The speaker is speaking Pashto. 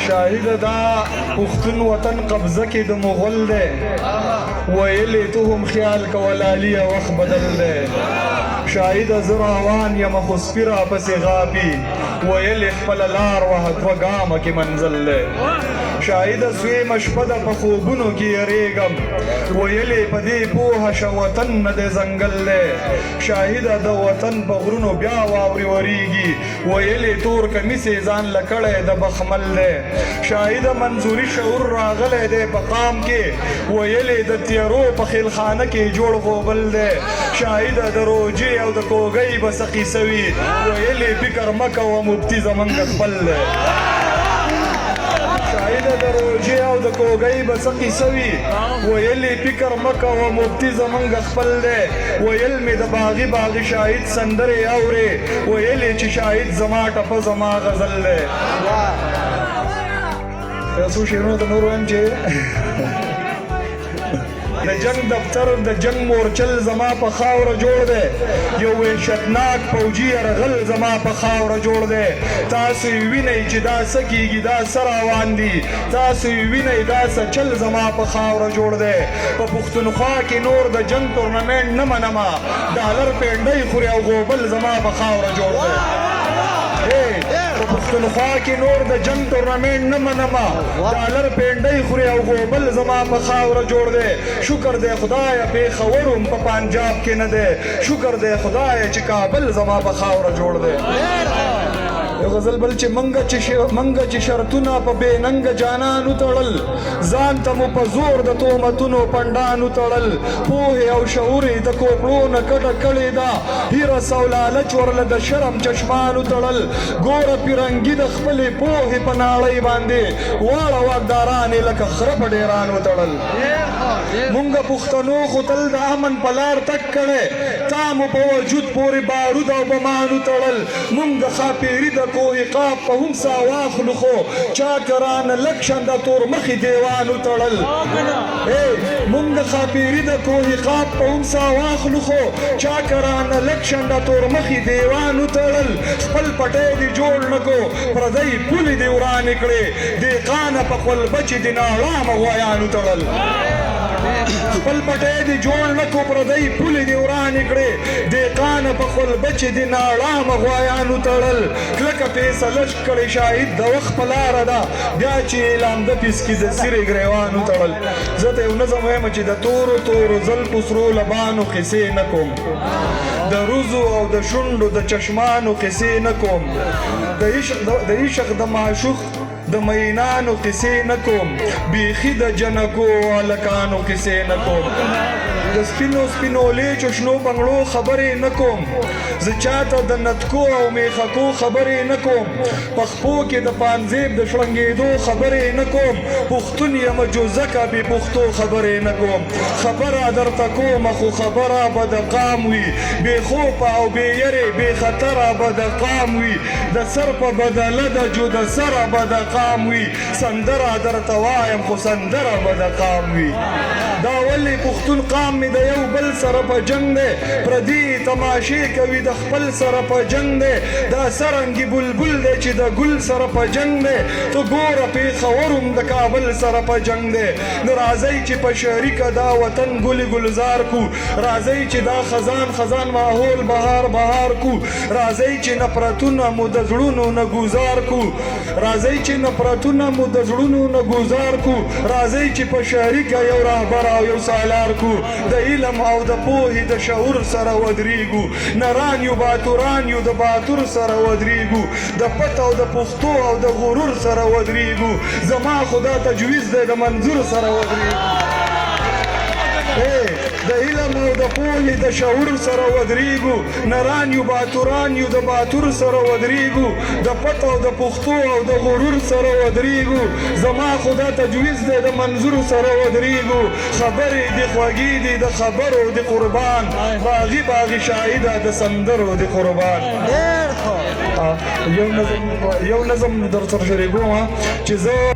شاهد دا پښتون وطن قبضه کې د مغول دی ویلې ته هم خیال کول عالیه وخت بدل دی شاهد زه روان یم خو سپي راپسې غاپي ویلې خپله لار وه دوه ګامه کې منزل دی شاهد سویمه شپه ده په خوبونو کې یریږم ویلې په دې پوهه شه وطن نه دی ځنګل دی شاهده د وطن په غرونو بیا واورې وریږي ویلې تور کمیس یې ځان له کړی د بخمل دی شاهده منظوري شعور راغلی دی په قام کې ویلې د تیارو په خیلخانه کې جوړ غوبل دی شاهده د روجې او د کوګۍ به سخي سوي ویلې فکر مه کوه مفتي زمونږ خپل دی شاهده د روجې او د کوګۍ به څه قیسه وي ویلې فکر مه کوه مفتي زمونږ خپل دی ویل مې د باغي باغي شاهد سندرې اورې ویلې چې شاهد زما ټپه زما غزل دی یو څو شعرونه د نور وایم چې د جنگ دفتر د جنگ مورچل زما په خاوره جوړ دی یو وحشتناک فوجي یرغل زما په خاوره جوړ دی تاسو یې وینئ چې دا څه کیږي دا څه روان دي تاسو یې وینئ دا څه چل زما په خاوره جوړ دی په پښتونخوا کې نور د جنگ تورنمنټ نه منمه ډالر پینډۍ خوري او غوبل زما په خاوره جوړ دی په پښتونخوا کې نور د جنگ تورنمنټ نه منمه ډالر پینډۍ خوري او غوبل زما په خاوره جوړ دی شکر دی خدایه پېښور هم په پنجاب کې نه دی شکر دی خدایه چې کابل زما په خاوره جوړ دی یو غزل بل چې منګه چې شرطونه په بې ننګه جانانو تړل ځان ته مو په زور د تهمتونو پنډانو تړل پوهې او شعور یې د کوپړو نه کډه کړې ده هیرس او لالچ ورله د شرم چشمانو تړل ګوره پیرنګي د خپلې پوهې په ناړۍ باندې واړه واکداران یې لکه خره په ډېرانو تړل مونږ پښتنو خو تل د امن په لار تګ کړی تا مو په وجود پورې بارود او بمانو تړل مونږ د ښاپیري د کوه قاف په هم سا واخلو خو چاکرانه لږ شنده تور مخې دیوانو تړل مونږ د ښاپیري د کوه قاف په هم سا واخلو خو چاکرانه لږ شنده تور مخې دیوانو تړل خپل پټی دې جوړ نه کو پردۍ پولې دې ورانې کړې دهقانه په خپل بچې دې ناړامه غویانو تړل خپل پټی دې جوړ نه کو پردۍ پولې دې ورانې کړې دهقانه په خپل بچې دې ناړامه غویانو تړل کلکه فیصله کړې شاهد د وخت په لاره ده بیا چې اعلان د پیسکي د سیرې ګریوانو تړل زه ته یو نظم وایم چې د تورو تورو زلفو سرو لبانو قصې نه کوم د روزو او د شونډو د چشمانو قصې نه کوم د عشق د معشوق د مینانو قصې نه کوم بیخي د جنکو هلکانو قصې نه کوم د سپینو سپینو لیچو شنو بنګړو خبرې نه کوم زه چاته د نتکو او میخکو خبرې نه کوم پخپو کې د پانزیب د شړنګېدو خبرې نه کوم پښتون یم جوزکه بې پښتو خبرې نه کوم خبره درته کومه خو خبره به د قام وي بې خوفه او بې یرې بې خطره به د قام وي د سر په بدله د جو د سره به د قام وي سندره درته وایم خو سندره به د قام وي دا ولې پښتون قام مې د یو بل سره په جنگ دی پردي تماشې کوي د خپل سره په جنگ دی دا سرنګي بلبل دی چې د ګل سره په جنگ دی تو ګوره پېښور هم د کابل سره په جنگ دی نو راځئ چې په شریکه دا وطن ګلې ګلزار کو راځئ چې دا خزان خزان ماحول بهار بهار کو راځئ چې نفرتونه مو د زړونو نه ګزار کو راځئ چې نفرتونه مو د زړونو نه ګزار کو راځئ چې په شریکه یو رهبر او یو سالار کو د علم او د پوهې د شعور سره ودرېږو نران یو باتوران یو د باتور سره ودرېږو د پت او د پښتو او د غرور سره ودرېږو زما خدا تجویز دی د منظور سره ودرېږو د علم او د پوهې د شعور سره ودرېږو نران یو باتوران یو د باتور سره ودرېږو د پت او د پښتو او د غرور سره ودرېږو زما خدا تجویز دی د منظور سره ودرېږو خبرې دې خوږې دي د خبرو د قربان باغي باغي شاهده د سندرو د قربان یو نظم در سره شریکوم چې زه